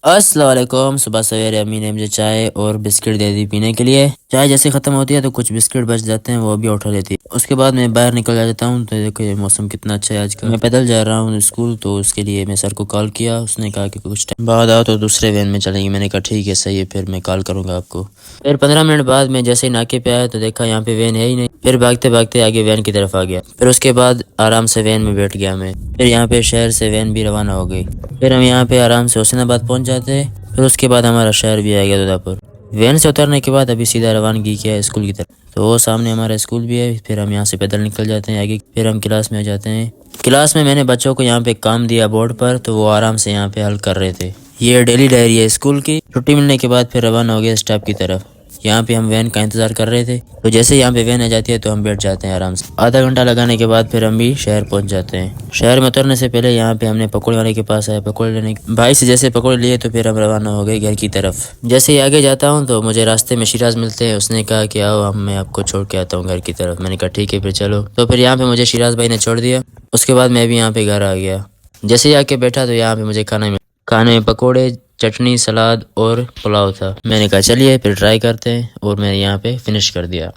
अस्सलाम वालेकुम। सुबह सवेरे अम्मी ने मुझे चाय और बिस्किट दे दी पीने के लिए। चाय जैसे ख़त्म होती है तो कुछ बिस्किट बच जाते हैं, वो भी उठा लेती है। उसके बाद मैं बाहर निकल जाता हूँ। तो देखो ये मौसम कितना अच्छा है आज का। मैं पैदल जा रहा हूँ स्कूल, तो उसके लिए मैं सर को कॉल किया। उसने कहा कि कुछ टाइम बाद आओ तो दूसरे वैन में चलेंगे। मैंने कहा ठीक है, सही है, फिर मैं कॉल करूँगा आपको। फिर 15 मिनट बाद मैं जैसे ही नाके पे आया तो देखा यहाँ पे वैन है ही नहीं। फिर भागते भागते आगे वैन की तरफ आ गया। फिर उसके बाद आराम से वैन में बैठ गया मैं। फिर यहाँ पे शहर से वैन भी रवाना हो गई। फिर हम यहाँ पे आराम से हुसैनाबाद पहुँच जाते हैं। फिर उसके बाद हमारा शहर भी आ गया दुधापुर। वैन से उतरने के बाद अभी सीधा रवानगी किया है स्कूल की तरफ। तो वो सामने हमारा स्कूल भी है। फिर हम यहाँ से पैदल निकल जाते हैं आगे। फिर हम क्लास में आ जाते हैं। क्लास में मैंने बच्चों को यहाँ पे काम दिया बोर्ड पर, तो वो आराम से यहाँ पे हल कर रहे थे। ये डेली डायरी है स्कूल की। छुट्टी मिलने के बाद फिर रवाना हो गया स्टाफ की तरफ। यहाँ पे हम वैन का इंतजार कर रहे थे। तो जैसे यहाँ पे वैन आ जाती है तो हम बैठ जाते हैं आराम से। आधा घंटा लगाने के बाद फिर हम भी शहर पहुंच जाते हैं। शहर में उतरने से पहले यहाँ पे हमने पकौड़े वाले के पास आया पकौड़े लेने। भाई से जैसे पकौड़े लिए तो फिर हम रवाना हो गए घर की तरफ। जैसे ही आगे जाता हूँ तो मुझे रास्ते में शिराज मिलते हैं। उसने कहा कि आओ मैं आपको छोड़ के आता हूँ घर की तरफ। मैंने कहा ठीक है फिर चलो। तो फिर यहाँ पे मुझे शिराज भाई ने छोड़ दिया। उसके बाद मैं भी यहाँ पे घर आ गया। जैसे ही आके बैठा तो यहाँ पे मुझे खाने में पकौड़े, चटनी, सलाद और पुलाव था। मैंने कहा चलिए फिर ट्राई करते हैं, और मैंने यहाँ पे फिनिश कर दिया।